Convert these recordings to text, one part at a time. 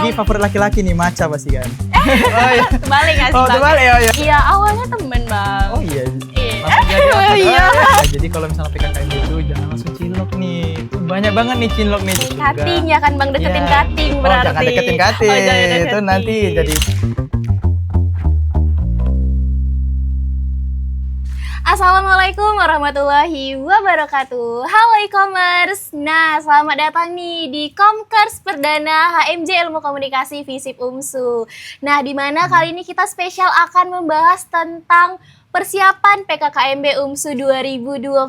Apalagi favorit laki-laki nih, maca pasti kan. Oh iya. Terbalik nggak sih Oh, Bang? terbalik ya. Iya, awalnya temen Bang. Oh iya. Iya. Langsung jadi apa? Iya. Nah, jadi kalau misalnya PKKMB itu jangan langsung cinlok nih. Itu banyak banget nih cinlok nih. Cutting ya kan Bang, deketin Iya. cutting berarti. Oh, jangan deketin cutting. Oh, jangan Itu deketin. nanti jadi Assalamualaikum warahmatullahi wabarakatuh. Halo e-commerce. Nah, selamat datang nih di Commerce Perdana HMJ Ilmu Komunikasi FISIP UMSU. Nah, di mana kali ini kita spesial akan membahas tentang persiapan PKKMB UMSU 2025.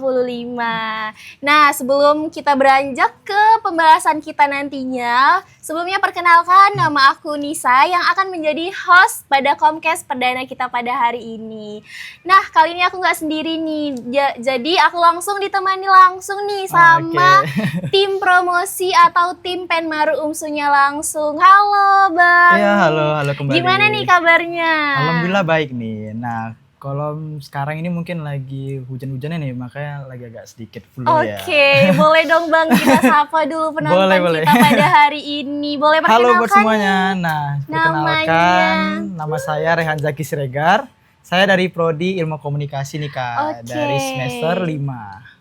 Nah, sebelum kita beranjak ke pembahasan kita nantinya, sebelumnya perkenalkan nama aku Nisa yang akan menjadi host pada Comcast Perdana kita pada hari ini. Nah, kali ini aku nggak sendiri nih, jadi aku langsung ditemani langsung nih sama tim promosi atau tim Penmaru UMSU-nya langsung. Halo Bang. Iya, halo kembali. Gimana nih kabarnya? Alhamdulillah baik nih. Nah, kalau sekarang ini mungkin lagi hujan-hujannya nih, makanya lagi agak sedikit flu ya. Oke, boleh dong Bang kita sapa dulu penonton Boleh. kita pada hari ini. Boleh Halo perkenalkan buat semuanya. Nah, perkenalkan nama saya Rehan Zaki Siregar. Saya dari Prodi Ilmu Komunikasi nih Kak, Oke. dari semester 5.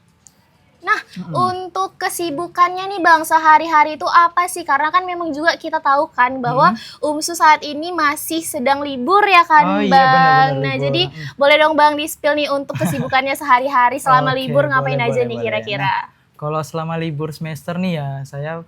Nah, untuk kesibukannya nih Bang, sehari-hari itu apa sih? Karena kan memang juga kita tahu kan bahwa UMSU saat ini masih sedang libur ya kan Oh iya, Bang. benar-benar Nah, libur. jadi boleh dong Bang di-spill nih untuk kesibukannya sehari-hari selama Oke, libur ngapain boleh, aja boleh, nih boleh. kira-kira? Kalau selama libur semester nih ya, saya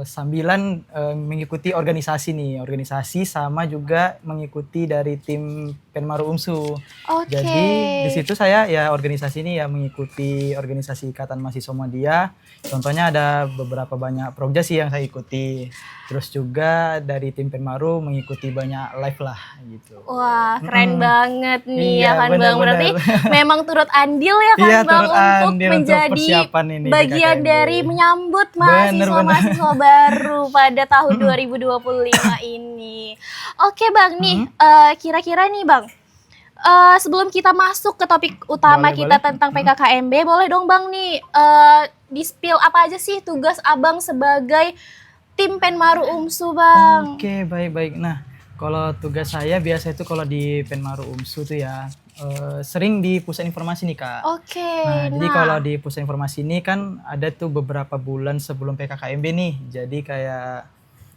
sambilan mengikuti organisasi sama juga mengikuti dari tim Penmaru UMSU. Oke. Jadi di situ saya ya organisasi ini ya mengikuti organisasi Ikatan Mahasiswa Muhammadiyah. Contohnya ada beberapa banyak program sih yang saya ikuti. Terus juga dari tim Penmaru mengikuti banyak live lah gitu. Wah, keren banget nih Iya, ya kan Bang. benar-benar. Berarti memang turut andil ya kan Iya, Bang turut untuk andil menjadi untuk persiapan ini bagian PKKMB. dari menyambut Bener. mahasiswa-mahasiswa baru pada tahun 2025 ini. Oke Bang, nih kira-kira nih Bang, sebelum kita masuk ke topik utama Boleh, kita boleh. tentang PKKMB, boleh dong Bang nih di-spill apa aja sih tugas Abang sebagai tim Penmaru UMSU Bang? Oke, baik. Nah, kalau tugas saya biasa itu kalau di Penmaru UMSU tuh ya sering di pusat informasi nih Kak. Oke, Jadi kalau di pusat informasi ini kan ada tuh beberapa bulan sebelum PKKMB nih. Jadi kayak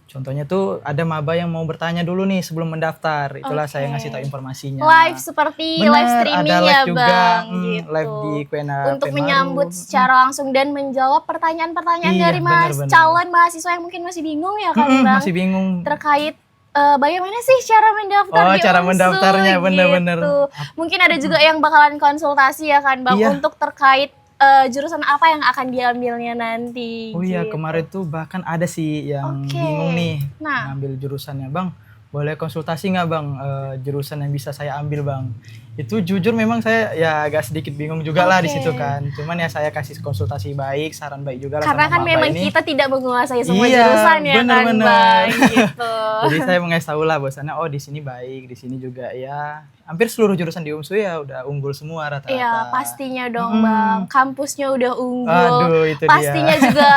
contohnya tuh ada maba yang mau bertanya dulu nih sebelum mendaftar. Itulah saya ngasih tahu informasinya. live seperti Bener, live streaming ada live ya juga, Bang gitu. live di Quena untuk Penmaru. menyambut secara langsung dan menjawab pertanyaan-pertanyaan Iya, dari bener. calon mahasiswa yang mungkin masih bingung ya kan Bang, Masih bingung. terkait bagaimana sih cara mendaftar Oh, di cara UMSU mendaftarnya, bener-bener. gitu. Mungkin ada juga yang bakalan konsultasi ya kan Bang Iya. untuk terkait jurusan apa yang akan diambilnya nanti. Oh iya, gitu. kemarin tuh bahkan ada sih yang Oke. bingung nih Nah. ngambil jurusannya. Bang, boleh konsultasi nggak Bang jurusan yang bisa saya ambil Bang? Itu jujur memang saya ya agak sedikit bingung juga lah di Oke. situ kan. Cuman ya saya kasih konsultasi baik, saran baik juga lah Karena sama kan Maba memang ini. kita tidak menguasai semua Iya, jurusan ya kan bener-bener. Bang gitu. Jadi saya mengasih tahu lah bahwasannya oh di sini baik, di sini juga ya hampir seluruh jurusan di UMSU ya udah unggul semua rata-rata. Iya, pastinya dong Bang. Kampusnya udah unggul. Aduh, itu dia. Pastinya juga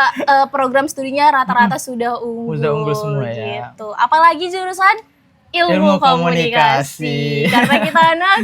program studinya rata-rata sudah unggul. Udah unggul semua ya. Gitu. Apalagi jurusan ilmu Ilmu komunikasi. Karena kita anak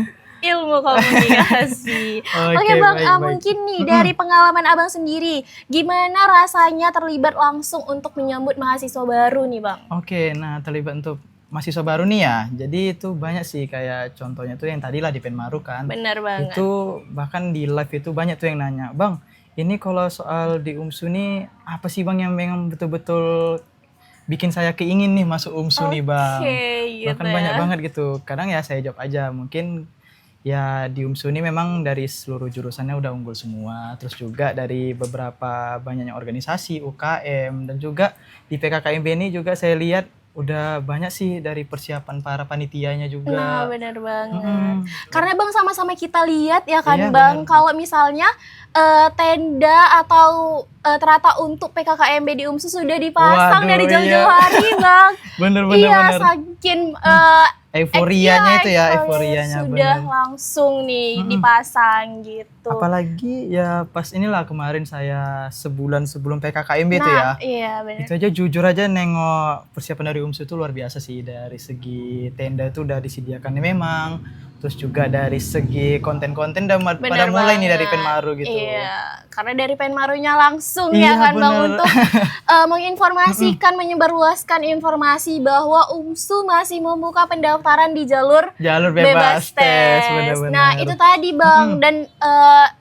ilmu komunikasi. Oke Bang, baik. mungkin nih dari pengalaman Abang sendiri, gimana rasanya terlibat langsung untuk menyambut mahasiswa baru nih Bang? Oke, nah terlibat untuk mahasiswa baru nih ya. Jadi itu banyak sih kayak contohnya tuh yang tadi lah di Penmaru kan. Bener banget. Itu bahkan di live itu banyak tuh yang nanya, Bang, ini kalau soal di UMSU nih apa sih Bang yang memang betul-betul bikin saya keingin nih masuk UMSU nih Bang. Gitu Bahkan banyak banget gitu. Kadang ya saya jawab aja, mungkin ya di UMSU ini memang dari seluruh jurusannya udah unggul semua. Terus juga dari beberapa banyaknya organisasi, UKM, dan juga di PKKMB ini juga saya lihat udah banyak sih dari persiapan para panitianya juga. Nah, benar banget. Karena Bang sama-sama kita lihat ya kan Iya, Bang, benar. kalau misalnya tenda atau ternyata untuk PKKMB di UMSU sudah dipasang Waduh, dari jauh-jauh iya. hari Bang. Bener. Iya, saking euforianya itu ya, Iya, euforianya sudah bener. langsung nih Mm-mm. dipasang gitu. Apalagi ya pas inilah kemarin saya sebulan sebelum PKKMB itu Nah, ya. iya benar. Itu aja jujur aja nengok persiapan dari UMSU itu luar biasa sih, dari segi tenda itu udah disediakan memang. Terus juga dari segi konten-konten udah pada Bener mulai nih dari banget. Penmaru gitu. Iya, karena dari Penmarunya langsung Iya, ya kan Bang bener. untuk menginformasikan, menyebarluaskan informasi bahwa UMSU masih membuka pendaftaran di jalur Jalur bebas tes, bener-bener. Nah, itu tadi Bang, dan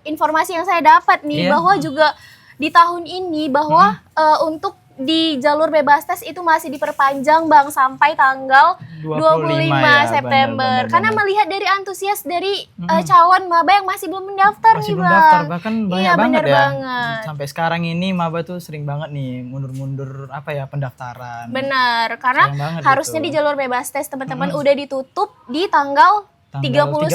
informasi yang saya dapat nih Iya. bahwa juga di tahun ini bahwa untuk di jalur bebas tes itu masih diperpanjang Bang sampai tanggal 25 ya, September. bener-bener. Karena melihat dari antusias dari calon maba yang masih belum mendaftar Masih nih belum Bang. daftar, bahkan banyak Iya, banget bener ya. banget. Sampai sekarang ini maba tuh sering banget nih mundur-mundur apa ya pendaftaran. Benar, karena Sayang banget harusnya gitu. di jalur bebas tes teman-teman udah ditutup di tanggal 31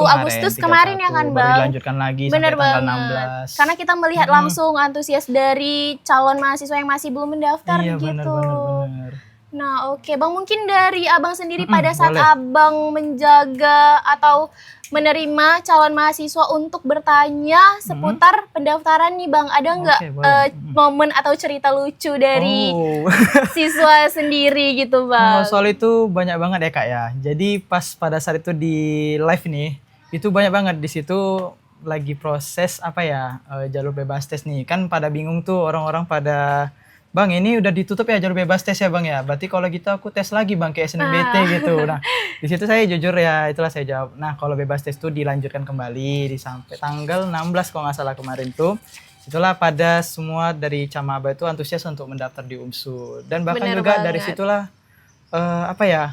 Agustus kemarin ya kan Baru Bang? dilanjutkan lagi Bener sampai tanggal banget. 16. Karena kita melihat langsung antusias dari calon mahasiswa yang masih belum mendaftar Iya, gitu. bener. Nah, oke Bang, mungkin dari Abang sendiri pada saat boleh. Abang menjaga atau menerima calon mahasiswa untuk bertanya seputar pendaftaran nih Bang, ada nggak Oke, boleh. momen atau cerita lucu dari Oh. siswa sendiri gitu Kalau Bang? soal itu banyak banget ya Kak ya. Jadi pas pada saat itu di live nih, itu banyak banget di situ lagi proses apa ya, jalur bebas tes nih. Kan pada bingung tuh orang-orang pada, "Bang, ini udah ditutup ya jalur bebas tes ya Bang ya? Berarti kalau gitu aku tes lagi Bang ke SNMPT gitu." Nah, di situ saya jujur ya, itulah saya jawab. Nah, kalau bebas tes tuh dilanjutkan kembali di sampai tanggal 16 kalau nggak salah kemarin tuh. Itulah pada semua dari Camaba itu antusias untuk mendaftar di UMSU. Dan bahkan Bener juga dari banget. situlah apa ya,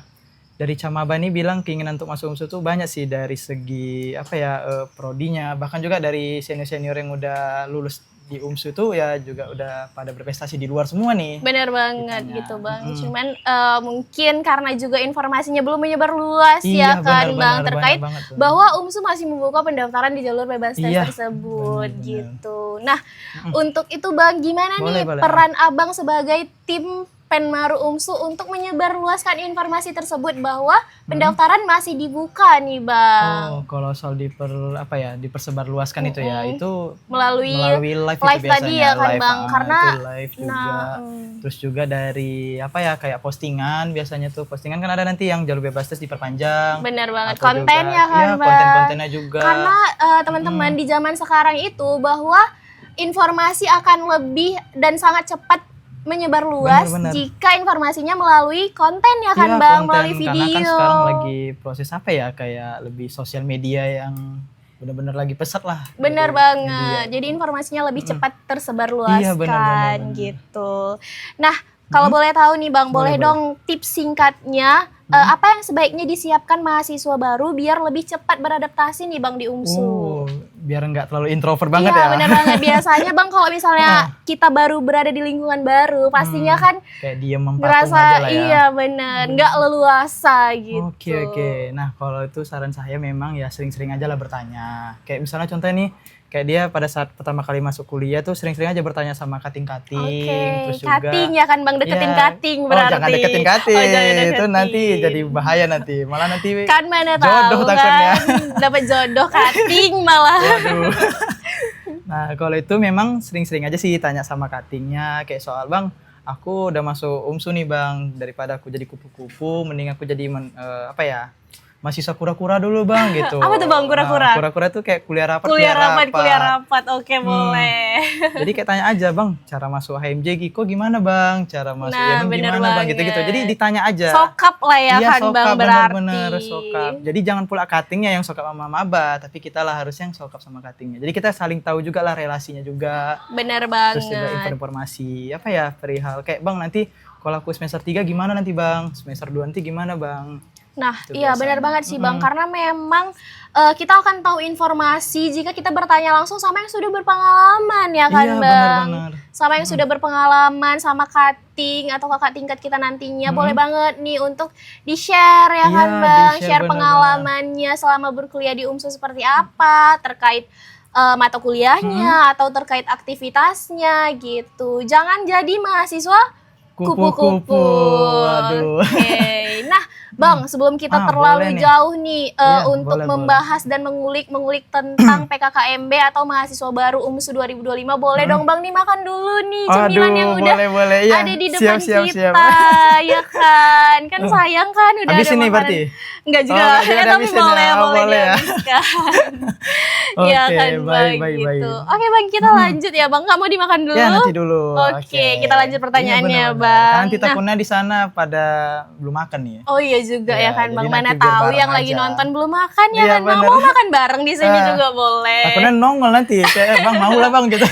dari Camaba ini bilang keinginan untuk masuk UMSU tuh banyak sih, dari segi apa ya, prodinya, bahkan juga dari senior-senior yang udah lulus di UMSU itu ya juga udah pada berprestasi di luar semua nih. Bener banget Ditanya. gitu Bang. Cuman mungkin karena juga informasinya belum menyebar luas ya Iya, kan benar, Bang, benar, terkait banyak banget tuh. bahwa UMSU masih membuka pendaftaran di jalur bebas tes Iya, tersebut benar. gitu. Nah, untuk itu Bang, gimana nih Boleh. peran Abang sebagai tim Penmaru UMSU untuk menyebarluaskan informasi tersebut bahwa pendaftaran masih dibuka nih Bang? Oh, kalau soal dipersebarluaskan itu ya, itu Melalui live itu tadi biasanya, ya kan live, Bang, karena itu live juga. nah, Terus juga dari apa ya, kayak postingan, biasanya tuh postingan kan ada nanti yang jalur bebas tes diperpanjang. bener banget, Atau kontennya juga, kan iya, Bang. konten-kontennya juga. Karena teman-teman di zaman sekarang itu bahwa informasi akan lebih dan sangat cepat menyebar luas Bener. jika informasinya melalui konten ya kan Iya, Bang, konten. melalui Karena video. kan sekarang lagi proses apa ya, kayak lebih sosial media yang benar-benar lagi pesat lah. Bener dari banget. media. Jadi informasinya lebih cepat tersebar Iya, luaskan bener. gitu. Nah, kalau boleh tahu nih Bang, boleh Boleh. dong tips singkatnya apa yang sebaiknya disiapkan mahasiswa baru biar lebih cepat beradaptasi nih Bang di UMSU? Oh, biar nggak terlalu introvert banget Iya, ya. bener banget. Biasanya Bang kalau misalnya kita baru berada di lingkungan baru, pastinya kan Kayak diem patung ngerasa aja lah ya. iya bener, nggak leluasa gitu. Oke. Nah, kalau itu saran saya memang ya sering-sering aja lah bertanya. Kayak misalnya contohnya nih, kayak dia pada saat pertama kali masuk kuliah tuh sering-sering aja bertanya sama kating-kating. Oke, Terus juga cutting ya kan Bang, deketin Iya. cutting berarti. Oh, jangan deketin cutting. Oh, jangan Itu deketin. nanti jadi bahaya nanti. Malah nanti Kan mana jodoh tahu takutnya. kan dapat jodoh cutting malah. Waduh. Nah, kalau itu memang sering-sering aja sih tanya sama cuttingnya, kayak soal, "Bang, aku udah masuk UMSU nih Bang, daripada aku jadi kupu-kupu, mending aku jadi mahasiswa kura-kura dulu Bang," gitu. Apa tuh, Bang, kura-kura? Nah, kura-kura tuh kayak kuliah rapat. Kuliah rapat. Oke, boleh. Jadi kayak tanya aja, "Bang, cara masuk HMJ kok gimana Bang? Cara masuk Nah, IMM bener gimana Bang?" banget. Gitu-gitu. Jadi ditanya aja. Sokap lah ya Iya, kan sokap, Bang berarti. bener-bener sokap. Jadi jangan pula cuttingnya yang sokap sama maba, tapi kita lah harusnya yang sokap sama cuttingnya. Jadi kita saling tahu juga lah relasinya juga. Bener Terus juga banget. informasi apa ya, perihal kayak, "Bang, nanti kalau aku semester 3 gimana nanti Bang? Semester 2 nanti gimana Bang?" Nah, Itu iya biasanya. benar banget sih Bang, karena memang kita akan tahu informasi jika kita bertanya langsung sama yang sudah berpengalaman ya kan Iya, Bang. benar-benar. Sama yang sudah berpengalaman, sama cutting atau kakak tingkat kita nantinya. Boleh banget nih untuk di-share ya Iya, kan Bang, di-share, share benar-benar. pengalamannya selama berkuliah di UMSU seperti apa, terkait mata kuliahnya atau terkait aktivitasnya gitu. Jangan jadi mahasiswa kupu-kupu. Waduh. Oke. Nah, Bang, sebelum kita boleh terlalu nih. jauh nih Iya, untuk boleh. membahas dan mengulik tentang PKKMB atau mahasiswa baru UMSU 2025, boleh dong Bang nih makan dulu nih cemilan yang udah boleh. Ya. ada di depan Siap. kita, ya kan? Kan sayang kan udah Habis ada ini makanan. berarti? Enggak juga, Oh, enggak, tapi dihabisin ya. boleh Boleh ya. dihabiskan. Iya Oke, kan Bang baik. gitu. Oke Bang, kita lanjut ya Bang. Kamu dimakan dulu? Ya, nanti dulu. Oke, kita lanjut pertanyaannya, Iya, bener-bener. Bang. Nanti Nah, takutnya di sana pada belum makan nih. oh iya juga ya Ya, kan jadi Bang, nanti mana biar tahu bareng yang lagi aja. nonton belum makan ya Iya, kan Bang, bener. mau makan bareng di sini Ah, juga boleh. Takutnya nongol nanti kayak Bang mau lah Bang gitu.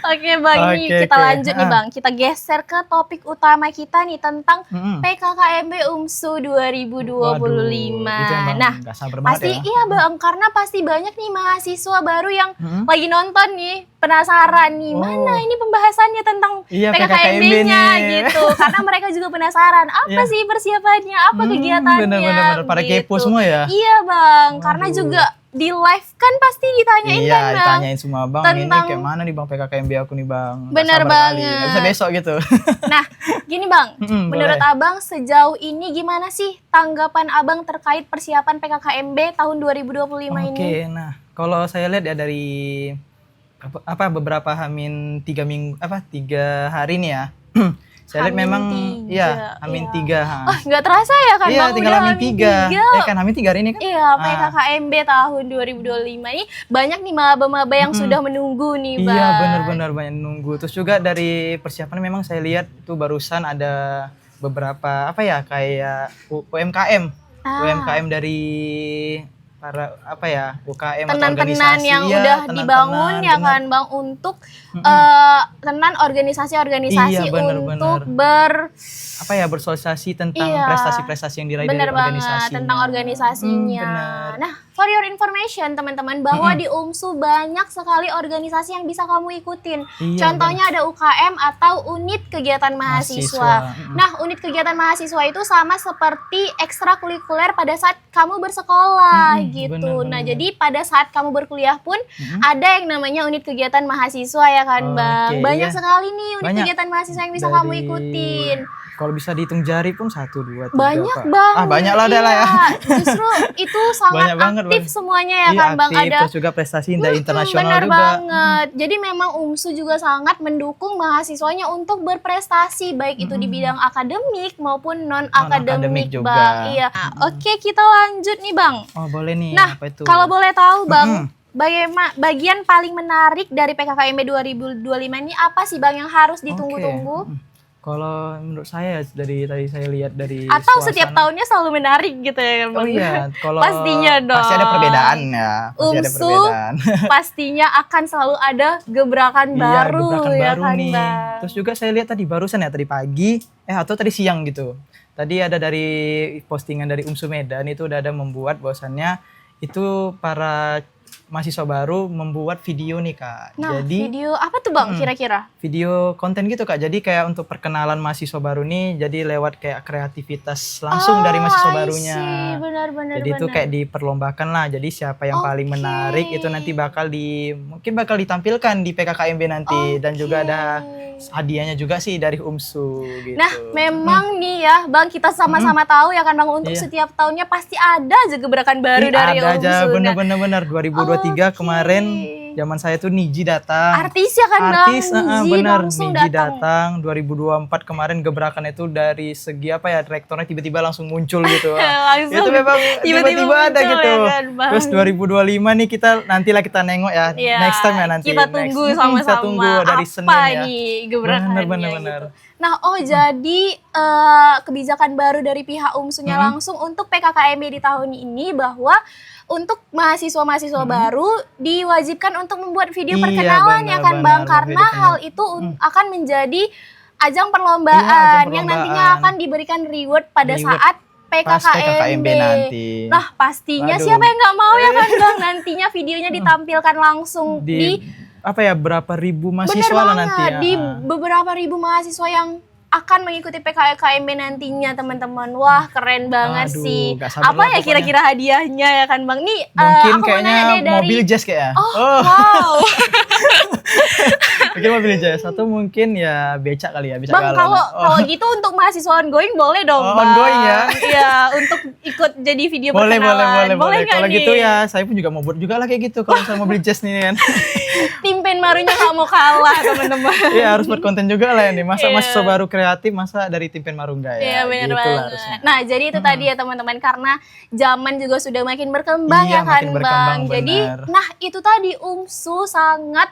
Oke Bang, nih Oke, kita oke. lanjut nih Bang, kita geser ke topik utama kita nih tentang Mm-mm. PKKMB UMSU 2025. Waduh, itu emang Nah, nggak sabar banget pasti ya. iya Bang, karena pasti banyak nih mahasiswa baru yang Mm-mm. lagi nonton nih, penasaran nih, Oh. mana ini pembahasannya tentang Iya, PKKMB-nya nih. gitu. Karena mereka juga penasaran, apa Iya. sih persiapannya, apa kegiatannya Bener. Pada kepo gitu. semua ya. Iya Bang, karena Waduh. juga di live kan pasti ditanyain Iya, kan Bang. ditanyain semua Bang, ini Tentang- kayak mana nih Bang PKKMB aku nih Bang. Nggak Bener sabar kali. banget. Nggak bisa besok gitu. Nah, gini Bang, menurut Boleh. Abang sejauh ini gimana sih tanggapan Abang terkait persiapan PKKMB tahun 2025 ini? Oke, nah kalau saya lihat ya dari apa beberapa tiga minggu 3 hari nih ya. Saya lihat Hamin memang tiga, iya iya. 3. Oh, nggak terasa ya kan Iya, Bang, tinggal udah Hamin 3. Kan Hamin 3 hari ini kan? Iya, PKKMB tahun 2025 ini banyak nih maba-maba yang sudah menunggu nih Bang. Iya, benar banyak nunggu. Terus juga dari persiapan memang saya lihat itu barusan ada beberapa kayak UMKM. UMKM dari para UKM atau Tenan-tenan organisasi yang iya, udah tenan-tenan, dibangun ya bener. kan Bang untuk tenan organisasi-organisasi Iya, untuk bersosialisasi tentang Iya. prestasi-prestasi yang diraih dari bener organisasi. banget tentang organisasinya. Bener. Nah, for your information teman-teman bahwa di UMSU banyak sekali organisasi yang bisa kamu ikutin. Iya, Contohnya ada UKM atau unit kegiatan mahasiswa. Nah, unit kegiatan mahasiswa itu sama seperti ekstrakurikuler pada saat kamu bersekolah gitu. Nah, jadi pada saat kamu berkuliah pun ada yang namanya unit kegiatan mahasiswa ya kan, Bang. Oke, Banyak iya. sekali nih unit Banyak. kegiatan mahasiswa yang bisa Dari- kamu ikutin. Kalau bisa dihitung jari pun 1, 2, 3, Banyak Pak. banget. Banyak lah udah lah ya. Iya, justru itu sangat Banyak banget, aktif Bang. semuanya ya Iya, kan Bang. aktif, Ada terus juga prestasi dari internasional benar juga. banget. Jadi memang UMSU juga sangat mendukung mahasiswanya untuk berprestasi baik itu di bidang akademik maupun non Non-akademik akademik juga. Bang. Iya. Nah, oke, kita lanjut nih Bang. Oh, boleh nih. Nah, apa itu? kalau boleh tahu Bang, bagaimana bagian paling menarik dari PKKMB 2025 ini apa sih Bang yang harus ditunggu-tunggu? Oke. Kalau menurut saya dari tadi saya lihat dari Atau suasana- setiap tahunnya selalu menarik gitu ya kan Oh Bang? iya, kalau Pastinya dong. Pasti ada perbedaan ya. Pasti ada UMSU perbedaan. pastinya akan selalu ada gebrakan Iya, baru gebrakan ya baru kan nih. Bang? Terus juga saya lihat tadi barusan ya tadi pagi atau tadi siang gitu. Tadi ada dari postingan dari UMSU Medan itu udah ada membuat bahwasannya itu para mahasiswa baru membuat video nih Kak. Nah, Jadi video apa tuh Bang kira-kira? video konten gitu Kak. Jadi kayak untuk perkenalan mahasiswa baru nih jadi lewat kayak kreativitas langsung dari mahasiswa barunya. Benar-benar. Jadi itu kayak diperlombakan lah. Jadi siapa yang paling Oke. menarik itu nanti mungkin bakal ditampilkan di PKKMB nanti dan juga ada hadiahnya juga sih dari UMSU gitu. Nah, memang nih ya Bang, kita sama-sama tahu ya kan Bang, untuk Iya. setiap tahunnya pasti ada aja gebrakan baru dari ada UMSU. aja Nah, bener-bener 2023 kemarin zaman saya tuh Niji datang. artis ya kan Artis, Bang, Niji bener, langsung Niji datang. datang 2024 kemarin gebrakan itu dari segi rektornya tiba-tiba langsung muncul gitu. Langsung Itu memang tiba-tiba ada muncul gitu. ya kan, Bang? Terus 2025 nih nantilah kita nengok ya. Iya, Next time ya nanti. kita tunggu Next. sama-sama Kita tunggu dari apa Senin ya. nih gebrakannya Bener. gitu. Nah, jadi kebijakan baru dari pihak UMSU-nya langsung untuk PKKMB di tahun ini bahwa untuk mahasiswa-mahasiswa baru diwajibkan untuk membuat video Iya, perkenalan ya kan Bang, benar, karena video hal itu akan menjadi ajang perlombaan, Iya, ajang yang perlombaan. nantinya akan diberikan reward pada Reward saat pas PKKMB nanti. Nah, pastinya Waduh. siapa yang nggak mau ya kan Bang, nantinya videonya ditampilkan langsung di berapa ribu bener mahasiswa lah banget, nanti ya. di beberapa ribu mahasiswa yang akan mengikuti PKKMB nantinya teman-teman. Wah keren banget Aduh, sih. gak sabar Apa lah ya pokoknya. kira-kira hadiahnya ya kan Bang? Nih Mungkin aku mau kayaknya nanya deh dari mobil jazz kayaknya. Oh, wow. Mungkin mobil jazz. Atau mungkin ya becak kali ya, becak Bang, galon. kalau gitu untuk mahasiswa ongoing boleh dong, Oh, Bang. ongoing ya? Iya, untuk ikut jadi video Boleh, perkenalan. boleh. nggak Kalau nih? gitu ya, saya pun juga mau buat juga lah kayak gitu. Kalau misalnya mobil jazz nih kan. Tim Penmarunya nggak mau kalah, teman-teman. Iya, harus buat konten juga lah ini. Masa Iya. mahasiswa baru kreatif, masa dari tim Penmaru enggak ya? Iya benar Gitu lah banget. harusnya. Nah jadi itu tadi ya teman-teman, karena zaman juga sudah makin berkembang Iya, ya kan makin berkembang, Bang. Jadi benar. nah itu tadi UMSU sangat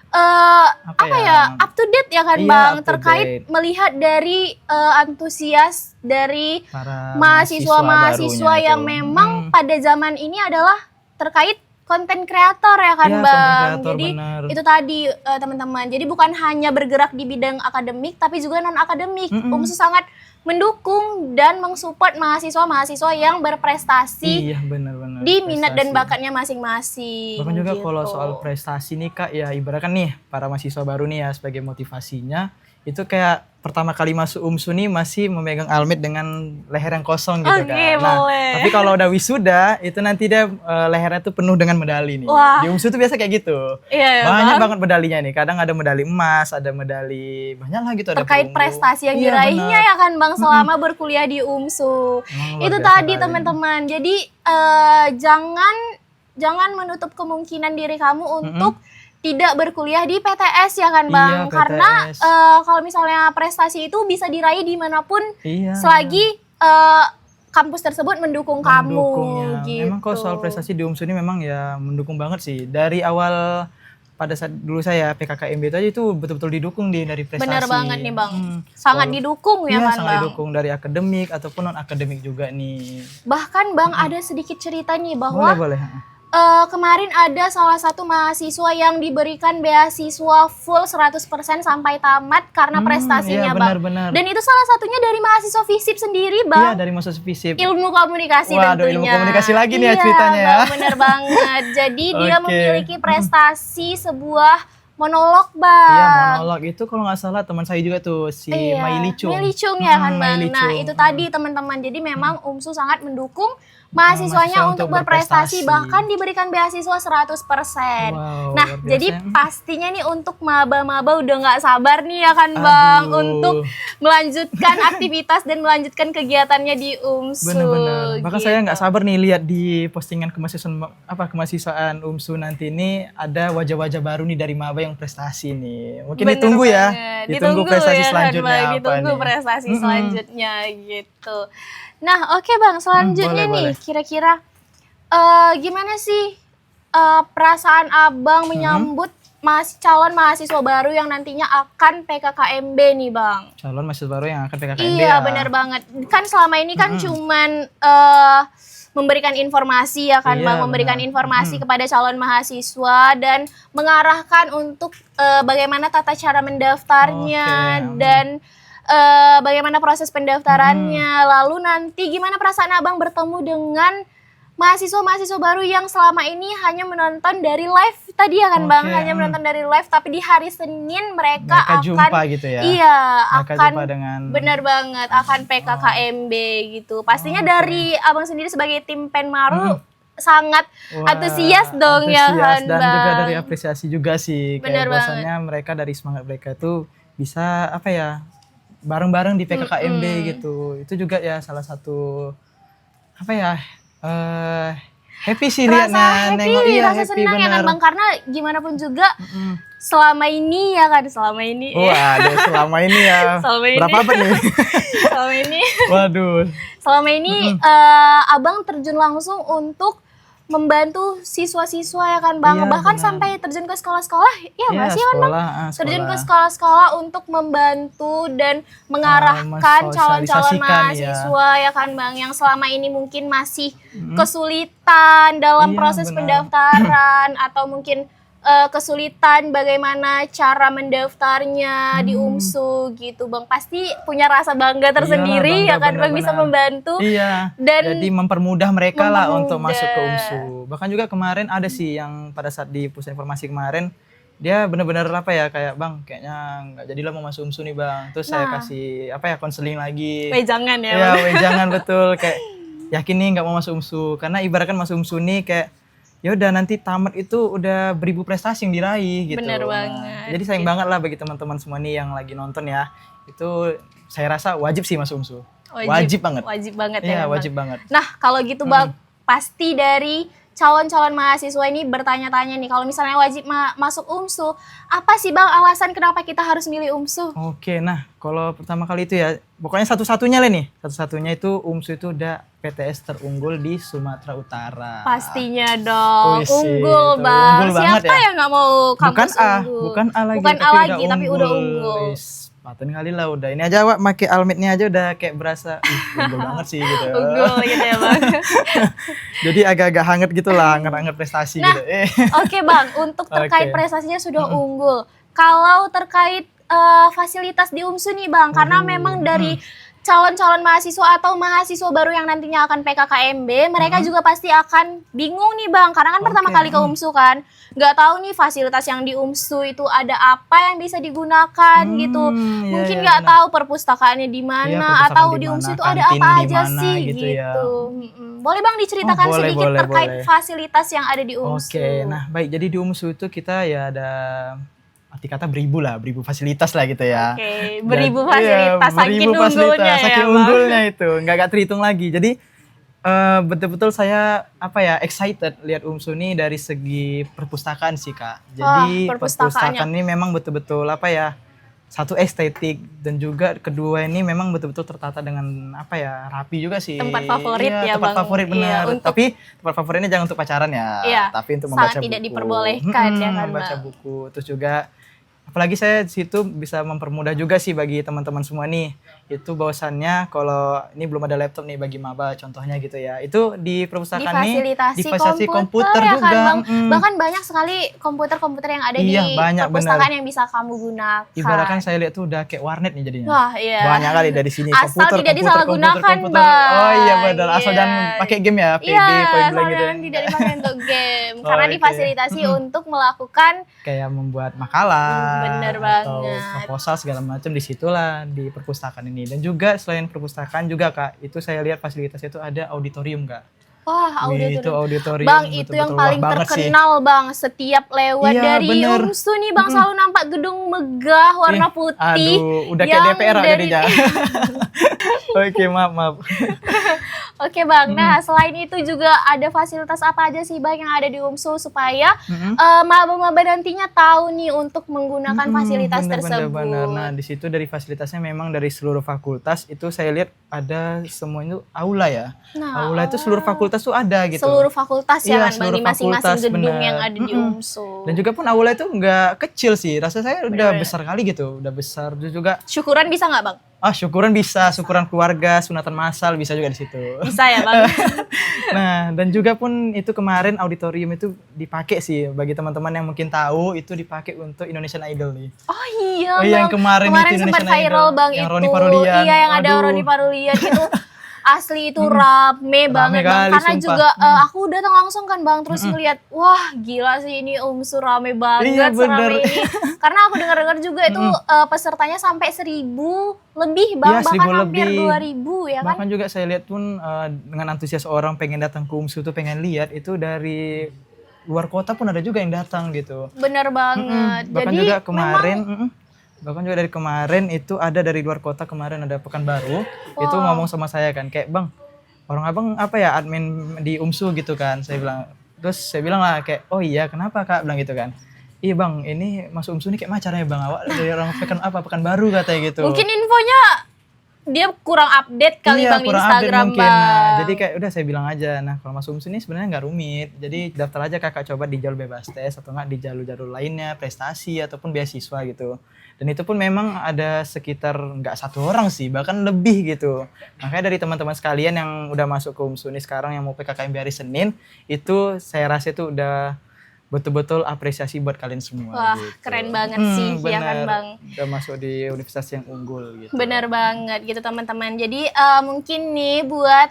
Apa apa ya? ya, up to date ya kan Iya, Bang, up to terkait date. melihat dari antusias dari Para mahasiswa-mahasiswa barunya yang tuh. memang pada zaman ini adalah terkait konten kreator ya kan Iya, Bang. konten kreator, Jadi benar. itu tadi teman-teman. Jadi bukan hanya bergerak di bidang akademik tapi juga non akademik. UMSU sangat mendukung dan mensupport mahasiswa-mahasiswa yang berprestasi Iya, benar-benar. di minat dan Prestasi. bakatnya masing-masing. Bahkan juga gitu. kalau soal prestasi nih Kak, ya ibaratkan nih para mahasiswa baru nih ya sebagai motivasinya, itu kayak pertama kali masuk UMSU nih masih memegang almet dengan leher yang kosong gitu Oke, kan. Nah, boleh. tapi kalau udah wisuda itu nanti dia lehernya tuh penuh dengan medali nih. Wah. Di UMSU tuh biasa kayak gitu. Iya, ya, Banyak Bang. banget medalinya nih. Kadang ada medali emas, ada medali banyak lah gitu, ada Terkait perunggu. prestasi yang Iya, diraihnya benar. ya kan Bang selama berkuliah di UMSU. Emang luar Itu biasa tadi kali. teman-teman. Jadi jangan menutup kemungkinan diri kamu untuk tidak berkuliah di PTS ya kan Iya, Bang. Karena PTS. kalau misalnya prestasi itu bisa diraih dimanapun Iya. selagi kampus tersebut mendukung kamu Mendukungnya. gitu. Memang kalau soal prestasi di UMSU ini memang ya mendukung banget sih. Dari awal pada saat dulu saya PKKMB itu aja itu betul-betul didukung dari prestasi. Bener banget nih Bang. Hmm. Sangat Walau- didukung ya Iya, kan sangat Bang. didukung dari akademik ataupun non akademik juga nih. Bahkan Bang ada sedikit cerita nih Boleh, bahwa boleh. kemarin ada salah satu mahasiswa yang diberikan beasiswa full 100% sampai tamat karena prestasinya iya, Bang. benar-benar. Dan itu salah satunya dari mahasiswa FISIP sendiri Iya, Bang. dari mahasiswa FISIP. Ilmu komunikasi Waduh, tentunya. ilmu komunikasi lagi nih ya Iya, ceritanya ya. Bang, bener banget. Jadi dia Oke. memiliki prestasi sebuah monolog Iya, Bang. monolog itu kalau nggak salah teman saya juga tuh si Iya, Mai Licung. Mai Licung ya kan Mai Bang. Nah Licung. itu tadi teman-teman. Jadi memang UMSU sangat mendukung mahasiswanya mahasiswa untuk untuk berprestasi. berprestasi. Bahkan diberikan beasiswa 100%. Wow, Nah luar jadi biasa ya. pastinya nih untuk maba-maba udah nggak sabar nih ya kan Bang. Aduh. Untuk melanjutkan aktivitas dan melanjutkan kegiatannya di UMSU. Bener-bener. Bahkan saya nggak gitu. sabar nih lihat di postingan kemahasiswaan UMSU nanti ini ada wajah-wajah baru nih dari maba yang prestasi nih. Mungkin Bener ditunggu ya. banget. Ditunggu prestasi ya kan, selanjutnya Bang. apa Ditunggu nih. prestasi selanjutnya gitu. Nah, oke Bang, selanjutnya boleh, nih boleh. kira-kira gimana sih perasaan Abang menyambut calon mahasiswa baru yang nantinya akan PKKMB nih Bang? Calon mahasiswa baru yang akan PKKMB Iya, ya. benar banget. Kan selama ini kan cuman memberikan informasi ya kan Iya, Bang, memberikan benar. informasi kepada calon mahasiswa dan mengarahkan untuk bagaimana tata cara mendaftarnya Oke. dan bagaimana proses pendaftarannya. Lalu nanti gimana perasaan Abang bertemu dengan mahasiswa-mahasiswa baru yang selama ini hanya menonton dari live tadi ya kan Bang, Oke, hanya menonton dari live tapi di hari Senin mereka Mereka akan jumpa gitu ya. Iya, Mereka akan jumpa dengan benar banget akan PKKMB gitu. Pastinya dari Abang sendiri sebagai tim Penmaru sangat Wah, antusias dong ya antusias kan dan Bang. juga dari apresiasi juga sih. Benar Kayak bahwasannya mereka dari semangat mereka itu bisa apa ya bareng-bareng di PKKMB gitu. Itu juga ya salah satu apa ya happy sih Rasa liatnya, happy, nengok iya rasa happy senang ya kan bener. Bang, karena gimana pun juga selama ini ya kan, selama ini Waduh, selama ini ya. Selama ini. Berapa apa nih? selama ini Waduh. selama ini Abang terjun langsung untuk membantu siswa-siswa ya kan Bang, Iya, bahkan benar. sampai terjun ke sekolah-sekolah ya Iya, masih kan Bang, terjun ke sekolah-sekolah untuk membantu dan mengarahkan calon-calon mensosialisasikan, mahasiswa ya kan Bang, yang selama ini mungkin masih kesulitan dalam Iya, proses benar. pendaftaran atau mungkin kesulitan bagaimana cara mendaftarnya di UMSU gitu Bang. Pasti punya rasa bangga tersendiri Iyalah, ya kan Bang, benar-benar. bisa membantu. Iya. Dan jadi mempermudah mereka lah mempermudah. untuk masuk ke UMSU. Bahkan juga kemarin ada sih yang pada saat di pusat informasi kemarin dia bener-bener apa ya, kayak Bang kayaknya nggak jadilah mau masuk UMSU nih Bang. Terus saya Nah. kasih apa ya, konseling lagi. Jangan ya. Iya, Bang. jangan betul, kayak yakin nih nggak mau masuk UMSU. Karena ibaratkan masuk UMSU nih kayak ya udah nanti tamat itu udah beribu prestasi yang diraih gitu. Bener Nah, banget. jadi sayang banget lah bagi teman-teman semua nih yang lagi nonton ya. Itu saya rasa wajib sih masuk UMSU. Wajib banget. Wajib banget Iya, ya. Bang. wajib banget. Nah, kalau gitu Bang, pasti dari calon-calon mahasiswa ini bertanya-tanya nih, kalau misalnya wajib masuk UMSU, apa sih Bang alasan kenapa kita harus milih UMSU? Oke, nah kalau pertama kali itu ya, pokoknya satu-satunya lah nih. Satu-satunya itu UMSU itu udah PTS terunggul di Sumatera Utara. Pastinya dong, Wih, unggul itu Bang. unggul banget Siapa ya. yang nggak mau kampus unggul? Bukan A lagi, Bukan A lagi, tapi udah unggul. Wis, paten kali lah udah. Ini aja Wak, pakai almetnya aja udah kayak berasa unggul banget sih gitu. Unggul gitu ya Bang. Jadi agak-agak hangat gitu lah, hangat-hangat prestasi Nah, gitu. Oke Bang, untuk terkait Oke. prestasinya sudah unggul. Kalau terkait fasilitas di UMSU nih Bang, karena memang dari calon-calon mahasiswa atau mahasiswa baru yang nantinya akan PKKMB, mereka juga pasti akan bingung nih Bang, karena kan pertama Oke, kali ke UMSU kan, nggak tahu nih fasilitas yang di UMSU itu ada apa yang bisa digunakan gitu. Iya, Mungkin iya, nggak benar. tahu perpustakaannya di mana perpustakaan atau di di mana, UMSU itu ada kantin apa di aja mana sih gitu gitu. ya. Boleh Bang diceritakan Oh, boleh, sedikit boleh, terkait boleh. fasilitas yang ada di UMSU. Oke, nah baik, jadi di UMSU itu kita ya ada arti kata beribu fasilitas lah gitu ya. Oke, beribu Iya, fasilitas, saking beribu fasilitas, unggulnya ya saking Bang. unggulnya itu, nggak terhitung lagi. Jadi betul-betul saya apa ya, excited lihat UMSU ini dari segi perpustakaan sih Kak. Jadi perpustakaannya. perpustakaan ini memang betul-betul apa ya, satu estetik dan juga kedua ini memang betul-betul tertata dengan apa ya, rapi juga sih. Tempat favorit Iya, ya, tempat Bang. favorit Iya, benar. untuk- Tapi tempat favoritnya jangan untuk pacaran ya, Iya, tapi untuk membaca sangat tidak buku. diperbolehkan ya kan, Membaca Bang. buku. Terus juga apalagi saya di situ bisa mempermudah juga sih bagi teman-teman semua nih. Itu bahwasannya kalau ini belum ada laptop nih bagi maba contohnya gitu ya. Itu di perpustakaan nih Difasilitasi komputer ya juga. kan Bang. Bahkan banyak sekali komputer-komputer yang ada Iya, di banyak, perpustakaan yang bisa kamu gunakan. Ibaratkan saya lihat tuh udah kayak warnet nih jadinya. Wah, iya. Banyak kali dari sini Asal tidak disalahgunakan, Bang. Oh iya benar, asal Iya. jangan pakai game ya, PB, Iya, point blank gitu. yang tidak dipakai untuk game. Karena Oke. difasilitasi untuk melakukan Kayak membuat makalah Bener atau banget. proposal segala macam di situlah di perpustakaan ini. Dan juga selain perpustakaan juga Kak, itu saya lihat fasilitasnya itu ada auditorium Kak. wah, Wih, itu auditorium. auditorium Bang, itu betul-betul yang wah paling banget sih. terkenal Bang. Setiap lewat Iya, dari bener. UMSU nih Bang selalu nampak gedung megah warna Ih, putih. Aduh, udah kayak yang DPR dari- jadinya. Oke, maaf. Oke Bang, nah selain itu juga ada fasilitas apa aja sih Bang yang ada di UMSU supaya maba-maba nantinya tahu nih untuk menggunakan fasilitas tersebut. Bener. Nah, di situ dari fasilitasnya memang dari seluruh fakultas itu saya lihat ada semua itu aula ya. Nah, Aula itu seluruh fakultas tuh ada gitu. seluruh fakultas Iya, ya kan Bang seluruh di masing-masing fakultas, gedung bener. yang ada di UMSU. Dan juga pun aula itu nggak kecil sih. Rasa saya udah Bener. besar kali gitu. Udah besar. Terus juga Syukuran bisa nggak Bang? syukuran bisa, syukuran keluarga, sunatan massal bisa juga di situ. Bisa ya Bang? Nah, dan juga pun itu kemarin auditorium itu dipakai sih bagi teman-teman yang mungkin tahu itu dipakai untuk Indonesian Idol nih. Oh iya Oh Bang. iya, yang kemarin itu sempat Indonesian viral Idol. Bang Yang itu. Roni Parulian. Iya yang ada Aduh. Roni Parulian itu. Asli itu rame banget Bang. kali, Karena sumpah. juga aku datang langsung kan Bang. Terus ngeliat, wah gila sih ini UMSU rame banget. Iya, serame bener. ini. Karena aku dengar-dengar juga itu pesertanya sampai 1.000 lebih Bang. Iya, Bahkan 1.000 hampir lebih. 2.000 ya kan. Bahkan juga saya lihat pun dengan antusias orang pengen datang ke UMSU tuh pengen lihat itu dari luar kota pun ada juga yang datang gitu. Bener banget. Bahkan Jadi juga kemarin memang- bahkan juga dari kemarin itu ada dari luar kota, kemarin ada Pekanbaru itu ngomong sama saya kan kayak Bang, orang abang apa ya admin di UMSU gitu kan, saya bilang. Terus saya bilang lah kayak, oh iya kenapa Kak, bilang gitu kan. Iya Bang, ini masuk UMSU ini kayak macarnya Bang, awak dari orang Pekanbaru katanya gitu. mungkin infonya dia kurang update kali Iya, Bang di kurang update Instagram mungkin. Bang. Nah, jadi kayak udah saya bilang aja, nah kalau masuk UMSU ini sebenarnya nggak rumit. Jadi daftar aja Kakak coba di jalur bebas tes atau nggak di jalur-jalur lainnya, prestasi ataupun beasiswa gitu. Dan itu pun memang ada sekitar nggak satu orang sih, bahkan lebih gitu. Makanya dari teman-teman sekalian yang udah masuk ke UMSU ini sekarang yang mau PKKMB hari Senin, itu saya rasa itu udah betul-betul apresiasi buat kalian semua. Wah, gitu. keren banget sih, ya kan bener. Bang? Udah masuk di universitas yang unggul gitu. Bener banget gitu teman-teman. Jadi mungkin nih buat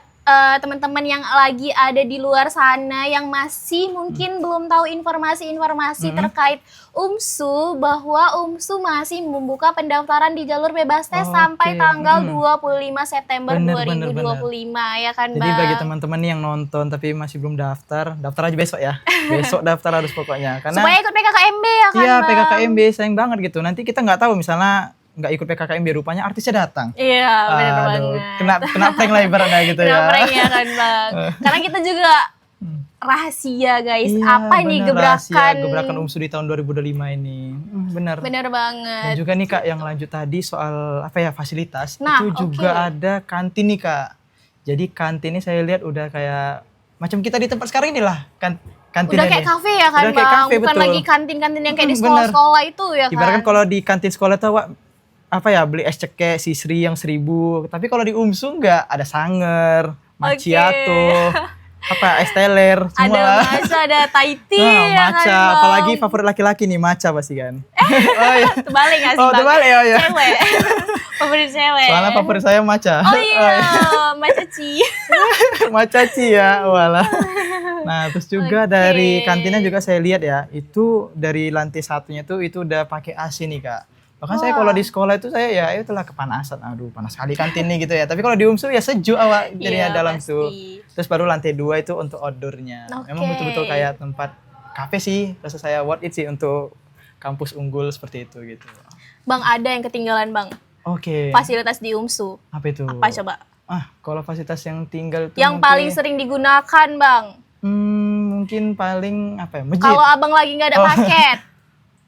teman-teman yang lagi ada di luar sana yang masih mungkin belum tahu informasi-informasi terkait UMSU, bahwa UMSU masih membuka pendaftaran di jalur bebas tes sampai tanggal 25 September 2025 ya kan, Jadi Bang? bagi teman-teman nih yang nonton tapi masih belum daftar aja besok ya. Besok daftar harus pokoknya. Karena Supaya ikut PKKMB ya kan, iya, Bang? PKKMB sayang banget gitu. Nanti kita nggak tahu misalnya nggak ikut PKKMB rupanya artisnya datang. Iya, benar Aduh, banget. kena prank lah ibaratnya gitu Kena ya. prank ya kan, Bang? Karena kita juga rahasia, guys. Iya, Apa nih bener, rahasia, gebrakan gebrakan UMSU di tahun 2025 ini. Benar. Bener Dan banget. juga nih Kak, yang lanjut tadi soal apa ya, fasilitas, Nah, itu juga ada kantin nih Kak. Jadi kantin ini saya lihat udah kayak macam kita di tempat sekarang inilah kantinnya Udah kayak nih. kafe ya kan, Udah kayak Bang? kafe, Bukan betul. lagi kantin-kantin yang kayak di Bener. sekolah-sekolah itu ya kan? Ibaratkan kalau di kantin sekolah tuh apa ya, beli es cekek sisri yang 1.000. Tapi kalau di UMSU enggak, ada sanger, macchiato, apa es teler, Ada semua lah. matcha, ada Thai tea Nah, ya kan, matcha, Bang? apalagi favorit laki-laki nih matcha pasti kan. Oh iya. Terbalik gak sih, Oh, Bang? terbalik, oh iya. Cewek. Favorit cewek. Soalnya favorit saya matcha. Oh iya, matcha tea. Matcha Ci ya, walah. Nah, terus juga Oke. dari kantinnya juga saya lihat ya, itu dari lantai satunya tuh itu udah pakai AC nih Kak. Bahkan saya kalau di sekolah itu saya ya itulah kepanasan. Aduh, panas sekali kantin nih gitu ya. Tapi kalau di UMSU ya sejuk awak jadinya Iya, dalam pasti. tuh. Terus baru lantai 2 itu untuk outdoornya. Memang Oke. betul-betul kayak tempat kafe sih. Rasa saya worth it sih untuk kampus unggul seperti itu gitu. Bang, ada yang ketinggalan, Bang. Oke. Fasilitas di UMSU. Apa itu? Apa coba? Kalau fasilitas yang tinggal tuh Yang mungkin, paling sering digunakan, Bang. mungkin paling apa ya? Masjid. Kalau abang lagi nggak ada paket.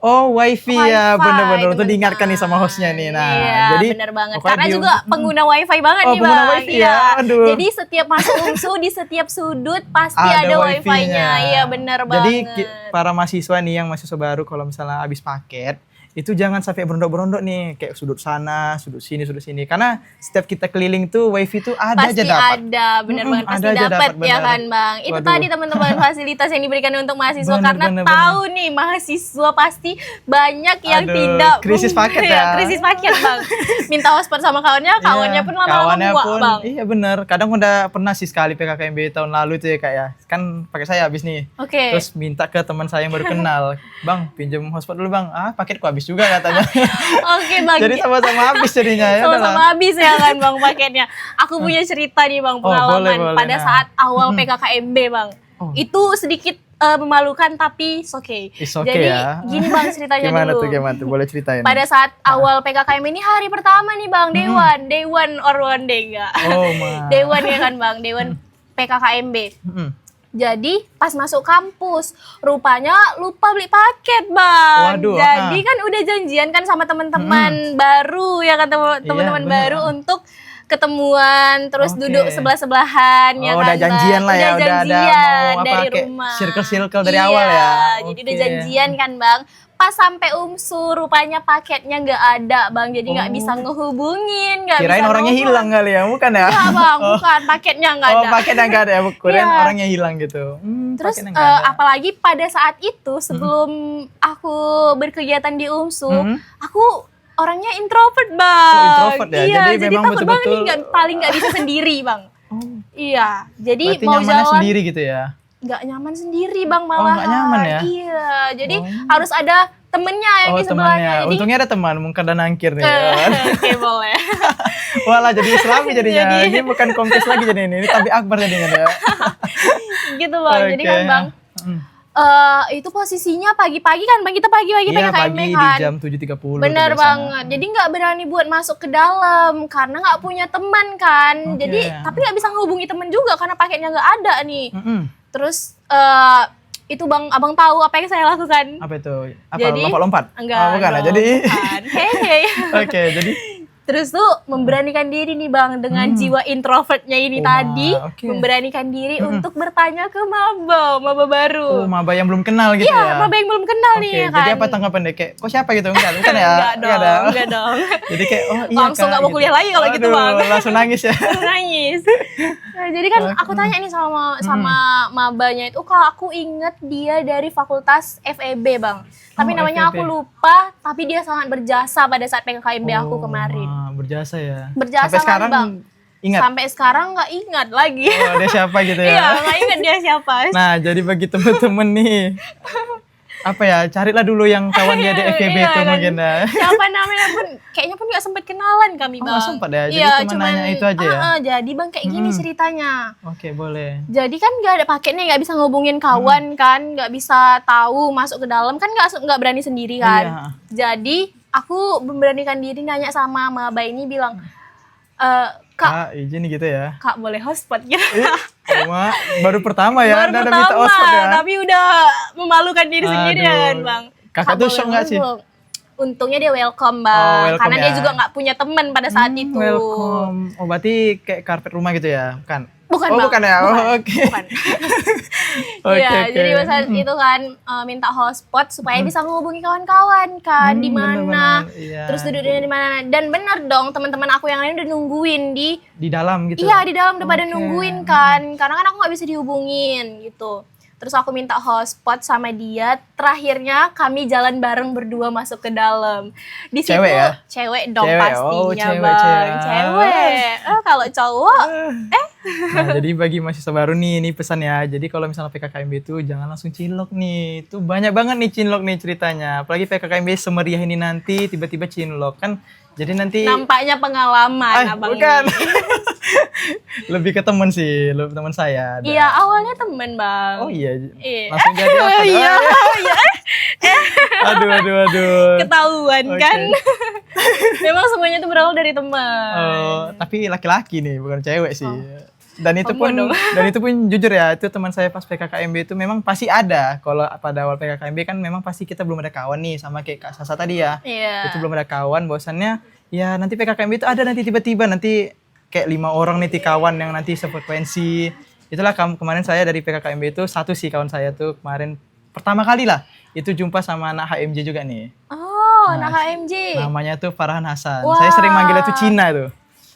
Oh, wifi ya, Wifi, bener-bener. Itu teman-teman. diingatkan nih sama hostnya nih. Nah, Iya, jadi bener banget. pokoknya Karena di- juga pengguna wifi banget Oh, nih, pengguna Bang. wifi ya, aduh. Jadi setiap masuk UMSU di setiap sudut pasti ada ada wifi-nya. wifi-nya. Iya, bener Jadi banget. para mahasiswa nih yang mahasiswa baru kalau misalnya habis paket itu jangan sampai berondok-berondok nih kayak sudut sana, sudut sini, karena setiap kita keliling tuh wifi tuh ada Pasti aja dapat. ada, bener banget. Pasti ada aja dapat dapat, ya bener. kan, Bang. Itu Waduh. tadi teman-teman fasilitas yang diberikan untuk mahasiswa. Bener, Karena bener, tahu nih mahasiswa pasti banyak yang Aduh, tidak krisis paket Iya, ya. krisis paket, Bang. Minta hotspot sama kawannya Iya, pun lama-lama kawannya buak, pun, Bang. iya bener. Kadang udah pernah sih sekali PKKMB tahun lalu itu ya Kak ya. Kan pakai saya habis nih. Oke. Terus minta ke teman saya yang baru kenal, Bang, pinjam hotspot dulu Bang. Paketku habis juga katanya. Oke, Bang. Jadi sama-sama habis jadinya ya. Sama-sama udahlah. habis ya kan, Bang, paketnya. Aku punya cerita nih, Bang, Oh, pengalaman boleh, pada nah. saat awal PKKMB, Bang. Oh. Itu sedikit memalukan tapi it's okay. It's okay Jadi ya. gini, Bang, ceritanya Gimana dulu. tuh, gimana tuh? Boleh ceritain. Pada saat awal PKKMB ini hari pertama nih, Bang, day one or one day enggak? Oh, ma. Day one ya kan, Bang, day one PKKMB. Mm-mm. Jadi pas masuk kampus, rupanya lupa beli paket, Bang. Waduh, Jadi kan udah janjian kan sama teman-teman baru ya kan, teman-teman bener. baru untuk ketemuan terus Oke. duduk sebelah-sebelahan ya Oh, kan. udah janjian Bang. lah ya, Udah udah ada janjian mau apa, dari kayak rumah. circle-circle dari Iya, awal ya. Jadi udah Oke. janjian kan, Bang. Pas sampai UMSU rupanya paketnya nggak ada, Bang. Jadi nggak Oh. bisa ngehubungin, nggak bisa Kirain orangnya nelfon. hilang kali ya, bukan ya? Enggak, Bang, Oh. bukan, paketnya nggak Oh, ada. paketnya nggak ada ya, kirain Iya. orangnya hilang gitu. Terus Paketnya nggak ada. apalagi pada saat itu sebelum aku berkegiatan di UMSU, aku orangnya introvert, Bang. Oh, introvert ya? Iya, Jadi memang takut banget nih betul-betul- paling nggak bisa sendiri, Bang. Oh, Iya, jadi berarti mau nyamannya jalan sendiri gitu ya? nggak nyaman sendiri, Bang, malah. nggak nyaman ya? Iya, jadi Oh. harus ada temennya yang Oh, di sebelahnya. temannya. Jadi Untungnya ada teman, mungkin ada nangkir nih. ya kan? Oke, boleh. Walah, jadi islami jadinya. Jadi- Ini bukan kontes lagi jadi ini tapi akbar jadinya ya. Gitu, Bang. Jadi Oke. kan, Bang, Mm. itu posisinya pagi-pagi kan, Bang, kita pagi-pagi Iya, PKKMB pagi di kan. jam 7.30. Bener tuh biasanya. banget. Jadi nggak berani buat masuk ke dalam karena nggak punya teman kan. Oke. Jadi tapi nggak bisa menghubungi teman juga karena paketnya nggak ada nih. Mm-mm. Terus itu, Bang, abang tahu apa yang saya lakukan? Apa itu? Apa Jadi- lompat-lompat? Enggak. Oh, bukan ya. dong, Jadi bukan. Hehe. oke, jadi Terus tuh memberanikan diri nih, Bang, dengan jiwa introvertnya ini Oh, tadi, oke. memberanikan diri untuk bertanya ke maba baru. maba yang belum kenal gitu Iya, ya. maba yang belum kenal Oke, nih ya kan. jadi apa tanggapan deh? Kayak, kok siapa gitu? Enggak ya? Enggak dong, ada. enggak dong. Jadi kayak, oh iya Langsung Kak, nggak mau kuliah lagi kalau gitu, Aduh, Bang. langsung nangis ya. Nangis. Nah, jadi kan aku tanya nih sama mabanya itu, Kak, aku inget dia dari fakultas FEB, Bang. Tapi Oh, namanya FEB. aku lupa, tapi dia sangat berjasa pada saat PKKMB aku Oh, kemarin. berjasa ya. Berjasa Sampai kan, sekarang Bang? Ingat? Sampai sekarang nggak ingat lagi. Oh, dia siapa gitu ya? Iya, nggak ingat dia siapa. Nah, jadi bagi temen-temen nih, apa ya, carilah dulu yang kawan dia di FYB Iya, itu kan. mungkin ya. Siapa namanya pun, kayaknya pun nggak sempat kenalan kami Oh, bang. nggak sempat ya? Jadi Iya, cuma nanya itu aja ya? Jadi bang kayak gini ceritanya. Oke, boleh. Jadi kan nggak ada paketnya, nggak bisa ngubungin kawan kan, nggak bisa tahu masuk ke dalam kan, nggak berani sendiri kan. Iya. Jadi aku memberanikan diri nanya sama Maba ini bilang, Kak, Izin gitu ya. Kak boleh hotspot gitu. Cuma baru pertama ya, Baru udah minta pertama, hotspot ya. tapi udah memalukan diri sendiri Aduh. kan bang. Kakak Kak, tuh boleh shock nggak sih? hotspot. Untungnya dia welcome bang, Oh, welcome karena dia ya. juga nggak punya teman pada saat itu. Welcome. Oh, berarti kayak karpet rumah gitu ya? Bukan? Bukan Oh, bang. bukan ya? Oh, Bukan. oke. Bukan. Oke, Iya, oke. jadi pas saat itu kan minta hotspot supaya bisa menghubungi kawan-kawan kan di mana, bener-bener, iya. terus duduknya di mana. Dan bener dong teman-teman aku yang lain udah nungguin di Dalam gitu? iya di dalam udah pada Oke. nungguin kan, karena kan aku nggak bisa dihubungin gitu. Terus aku minta hotspot sama dia. Terakhirnya kami jalan bareng berdua masuk ke dalam. Di situ Cewek ya? Cewek dong Cewek. pastinya Oh, cewek, bang. cewek. Cewek. Kalau cowok Nah, jadi bagi mahasiswa baru nih, ini pesan ya. Jadi kalau misalnya PKKMB itu jangan langsung cinlok nih. Itu banyak banget nih cinlok nih ceritanya. Apalagi PKKMB semeriah ini nanti tiba-tiba cinlok kan. Jadi nanti nampaknya pengalaman abang bukan. ini. Lebih ke temen sih, lebih teman saya. ada. Iya awalnya temen bang. Oh iya. Iya. Langsung jadi apa? Iya. Aduh. Ketahuan Oke. kan. Memang semuanya itu berawal dari teman. Oh, tapi laki-laki nih, bukan cewek sih. Dan itu Homo pun dong. dan itu pun jujur ya, itu teman saya pas PKKMB itu memang pasti ada. Kalau pada awal PKKMB kan memang pasti kita belum ada kawan nih, sama kayak Kak Sasa tadi ya. Iya. Itu belum ada kawan, bosannya ya nanti PKKMB itu ada nanti tiba-tiba nanti kayak 5 orang nih kawan yang nanti sefrekuensi. Itulah kemarin saya dari PKKMB itu satu sih kawan saya tuh kemarin pertama kali lah itu jumpa sama anak HMJ juga nih. Oh, anak HMJ. Namanya tuh Farhan Hasan. Wah. Saya sering manggilnya tuh Cina tuh.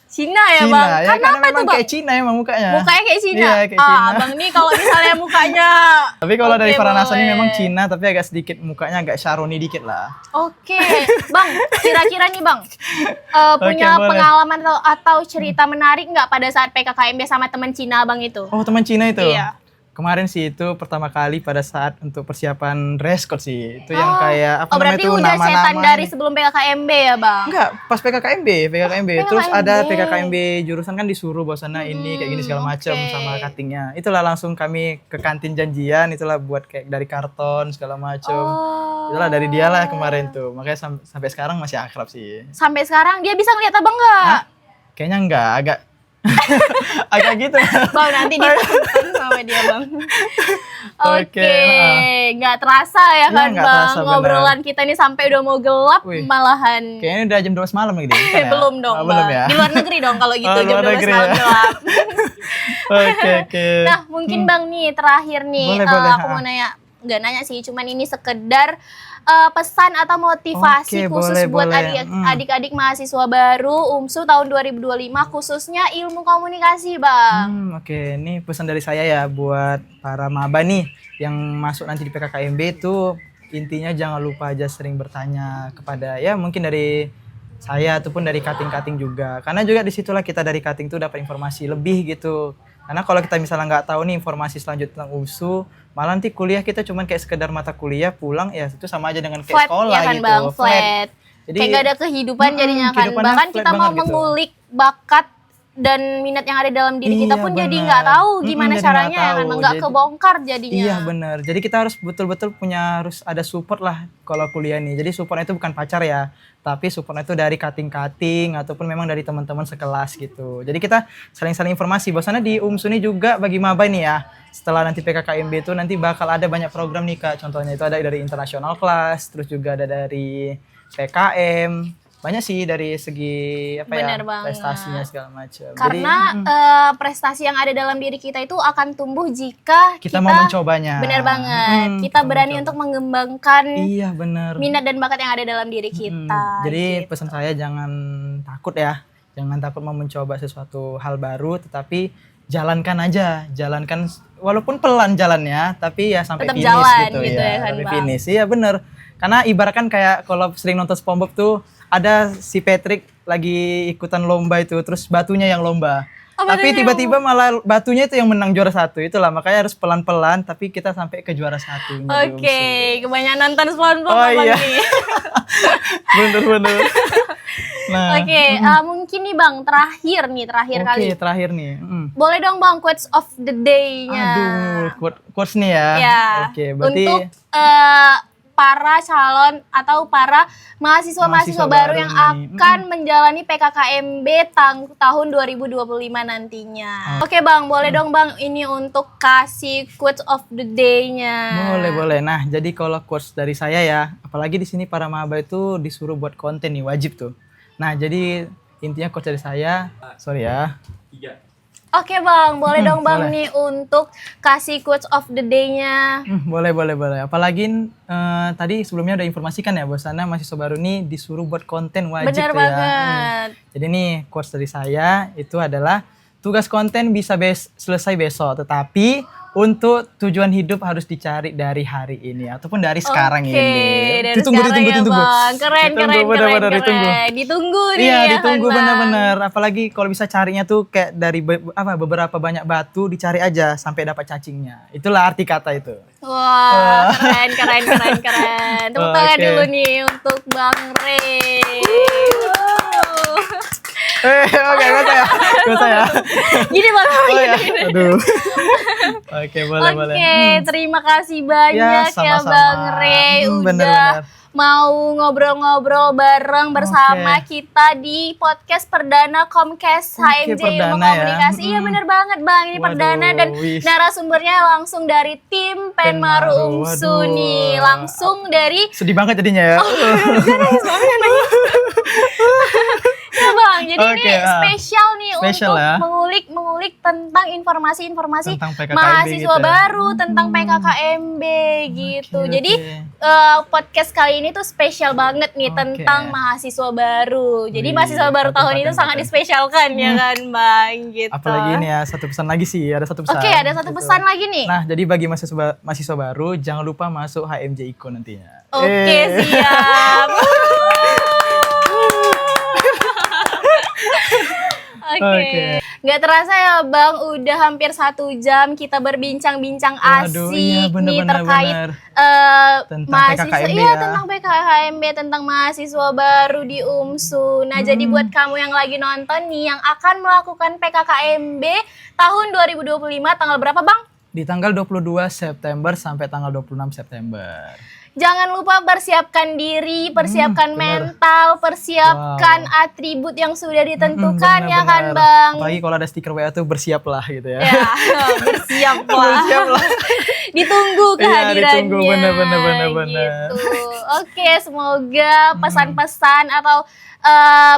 Cina ya Cina bang. ya, Karena apa memang tuh bang? kayak Cina emang mukanya. Mukanya kayak Cina. Iya, kayak Cina. Abang nih kalau misalnya mukanya. Tapi kalau dari Oke, Farhan Hasan ini boleh. memang Cina tapi agak sedikit mukanya agak Syaroni dikit lah. Oke, bang. Kira-kira nih bang, punya boleh. pengalaman atau cerita menarik nggak pada saat PKKMB sama teman Cina bang itu? Oh, teman Cina itu. Iya. Kemarin sih itu pertama kali pada saat untuk persiapan dress code sih. Itu yang kayak apa Oh namanya berarti itu udah nama-nama. setan dari sebelum PKKMB ya bang? Enggak, pas PKKMB. Terus PKKMB. ada PKKMB jurusan kan disuruh bahwasannya ini kayak gini segala macam oke. sama cuttingnya. Itulah langsung kami ke kantin janjian, itulah buat kayak dari karton segala macam. Oh. Itulah dari dia lah kemarin tuh. Makanya sampai sekarang masih akrab sih. Sampai sekarang dia bisa ngeliat abang nggak? Hah? Kayaknya enggak, agak agak gitu. Bang nanti ditonton sama dia bang. Oke, Oke, nggak terasa ya Iya, kan nggak bang, terasa, bener. ngobrolan kita ini sampai udah mau gelap Wih. malahan. Kayaknya udah jam 12 malam gitu. Bukan ya? Belum dong Oh, bang. belum ya. Di luar negeri dong kalau gitu Oh, jam luar 12 negeri malam ya. gelap. Oke. Nah mungkin bang nih terakhir nih Boleh, aku mau nanya, nggak nanya sih, cuman ini sekedar pesan atau motivasi Oke, khusus boleh, buat boleh. adik-adik mahasiswa baru UMSU tahun 2025 khususnya ilmu komunikasi bang. Oke, ini pesan dari saya ya buat para maba nih yang masuk nanti di PKKMB itu intinya jangan lupa aja sering bertanya kepada ya mungkin dari saya ataupun dari cutting-cutting juga. Karena juga disitulah kita dari cutting tuh dapat informasi lebih gitu. Karena kalau kita misalnya nggak tahu nih informasi selanjutnya tentang UMSU, malah nanti kuliah kita cuman kayak sekedar mata kuliah pulang ya itu sama aja dengan kayak Flat sekolah ya kan gitu. bang, flat. Jadi Kayak gak ada kehidupan jadinya kan. kehidupannya Bahkan flat kita mau banget gitu. mengulik bakat dan minat yang ada dalam diri kita Iya, pun jadi benar. nggak tahu gimana jadi nggak caranya ya kan, tahu. nggak Jadi- kebongkar jadinya. Iya benar. Jadi kita harus betul-betul harus ada support lah kalau kuliah nih. Jadi supportnya itu bukan pacar ya, tapi supportnya itu dari cutting-cutting ataupun memang dari teman-teman sekelas gitu. Jadi kita saling-saling informasi. Bahwasannya di UMSU ini juga bagi maba nih ya. Setelah nanti PKKMB itu nanti bakal ada banyak program nih Kak. Contohnya itu ada dari international class, terus juga ada dari PKM. Banyak sih dari segi apa Benar ya banget. prestasinya segala macam. Karena prestasi yang ada dalam diri kita itu akan tumbuh jika kita mau mencobanya. Benar banget. Kita berani untuk mengembangkan Iya benar. minat dan bakat yang ada dalam diri kita. Jadi gitu. pesan saya jangan takut ya. Jangan takut mau mencoba sesuatu hal baru tetapi jalankan aja. Jalankan walaupun pelan jalannya tapi ya sampai Tetap finish jalan gitu, gitu ya kan, sampai Bang. finish. Iya bener. Karena ibaratkan kayak kalau sering nonton SpongeBob tuh ada si Patrick lagi ikutan lomba itu terus batunya yang lomba. Tapi tiba-tiba malah batunya itu yang menang juara 1. Itulah makanya harus pelan-pelan tapi kita sampai ke juara 1. Oke, kebanyakan nonton SpongeBob Oh Bang iya. nih. Bener. Nah, Oke, mungkin nih Bang, terakhir kali. Oke, terakhir nih. Boleh dong Bang, quotes of the day-nya. Aduh, quotes nih ya. Ya. Oke, berarti untuk para calon atau para mahasiswa baru yang nih. akan menjalani PKKMB tahun 2025 nantinya. Oke Bang, boleh dong Bang ini untuk kasih quotes of the day-nya. Boleh. Nah, jadi kalau quotes dari saya ya, apalagi di sini para maba itu disuruh buat konten nih, wajib tuh. Nah, jadi intinya quotes dari saya, sorry ya. Oke Bang, boleh dong Bang boleh. nih untuk kasih quotes of the day-nya. Boleh. Apalagi tadi sebelumnya udah informasikan ya bahwasannya mahasiswa baru nih disuruh buat konten wajib Benar tuh ya. banget. Jadi nih quotes dari saya itu adalah tugas konten bisa selesai besok, tetapi untuk tujuan hidup harus dicari dari hari ini ataupun dari sekarang Oke, ini. dari Ditunggu. sekarang ya, Bang. Keren. Ditunggu. Ditunggu nih Iya, ya ditunggu kan, Bang. bener-bener. Apalagi kalau bisa carinya tuh kayak dari beberapa banyak batu dicari aja sampai dapat cacingnya. Itulah arti kata itu. Wah, keren. Tepuk tangan Oke. dulu nih untuk Bang Rey. Oke, gak saya. Gini Bang. Oh ya, aduh. Oke, boleh. Oke, terima kasih banyak ya sama-sama. Bang Rey udah Bener. mau ngobrol-ngobrol bareng bersama kita di podcast perdana Comcast HMJ Ilmu perdana ya. Komunikasi. Iya bener banget Bang, ini Waduh, perdana dan wis. narasumbernya langsung dari tim Penmaru UMSU Waduh. nih, langsung dari Sedih banget jadinya ya. ya Bang, jadi Oke, ini spesial nih spesial untuk ya. mengulik tentang informasi-informasi Tentang PKKMB mahasiswa gitu ya. baru tentang PKKMB gitu. Oke, Jadi podcast kali ini tuh spesial banget nih Oke. tentang mahasiswa baru. Jadi Wih, mahasiswa baru tahun ini sangat dispesialkan ya kan Bang gitu. Apalagi ini ya, satu pesan lagi sih, ada satu pesan. Oke, ada satu gitu. pesan lagi nih. Nah, jadi bagi mahasiswa baru jangan lupa masuk HMJ IKO nantinya. Oke, siap. Oke. Nggak terasa ya Bang, udah hampir 1 jam kita berbincang-bincang Waduh, asik iya, nih terkait Tentang mahasiswa, PKKMB iya ya. tentang PKKMB, tentang mahasiswa baru di UMSU. Nah, jadi buat kamu yang lagi nonton nih, yang akan melakukan PKKMB tahun 2025, tanggal berapa Bang? Di tanggal 22 September sampai tanggal 26 September. Jangan lupa persiapkan diri, persiapkan bener. mental, persiapkan atribut yang sudah ditentukan ya kan Bener-bener. Bang? Apalagi kalau ada stiker WA tuh bersiaplah gitu ya. Ya, bersiaplah. Bersiaplah. Ditunggu Iya, kehadirannya. ditunggu, bener. Gitu. Oke, semoga pesan-pesan atau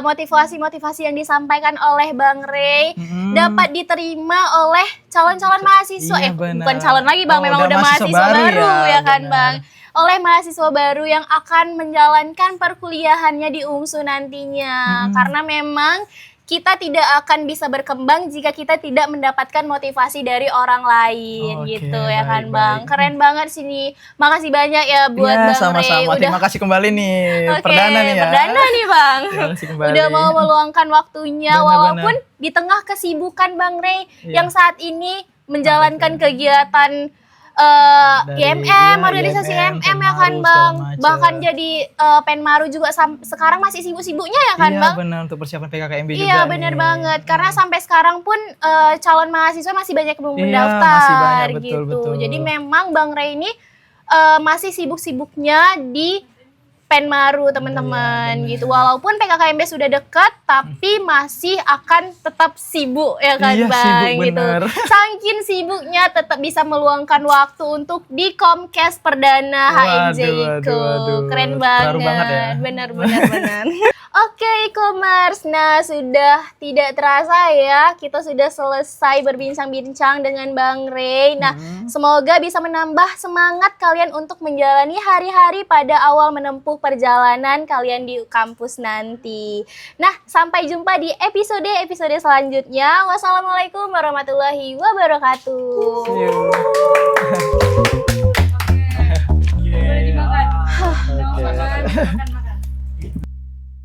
motivasi-motivasi yang disampaikan oleh Bang Rey dapat diterima oleh calon-calon mahasiswa. Iya, bener. Bukan calon lagi Bang, Oh, memang udah mahasiswa baru ya kan bener. Bang. Oleh mahasiswa baru yang akan menjalankan perkuliahannya di UMSU nantinya. Karena memang kita tidak akan bisa berkembang jika kita tidak mendapatkan motivasi dari orang lain Oke, gitu ya kan baik, Bang. baik. Keren banget sini. Makasih banyak ya buat Iya, Bang Rey sama-sama. Terima kasih kembali nih. Oke, Perdana nih ya. perdana nih Bang. Terima kasih kembali. Udah mau meluangkan waktunya Bener-bener. walaupun di tengah kesibukan Bang Rey Iya. yang saat ini menjalankan kegiatan Dari, IMM, iya, organisasi IMM, IMM ya kan Penmaru, Bang. segala macem. Bahkan jadi Penmaru juga sekarang masih sibuk-sibuknya ya kan Iya, Bang. benar untuk persiapan PKKMB juga. Iya benar nih. banget karena sampai sekarang pun calon mahasiswa masih banyak yang belum Iya, mendaftar masih banyak, gitu. betul. Jadi memang Bang Rey ini masih sibuk-sibuknya di Penmaru teman-teman Iya, gitu. Walaupun PKKMB sudah dekat tapi masih akan tetap sibuk ya kan Iya, Bang sibuk, gitu. bener. Saking sibuknya tetap bisa meluangkan waktu untuk di Comcast perdana HMJ IKO. waduh. Keren Terharu banget. banget ya. Benar. Oke, e-commerce. Nah, sudah tidak terasa ya, kita sudah selesai berbincang-bincang dengan Bang Rey. Nah, semoga bisa menambah semangat kalian untuk menjalani hari-hari pada awal menempuh perjalanan kalian di kampus nanti. Nah, sampai jumpa di episode selanjutnya. Wassalamualaikum warahmatullahi wabarakatuh. See you.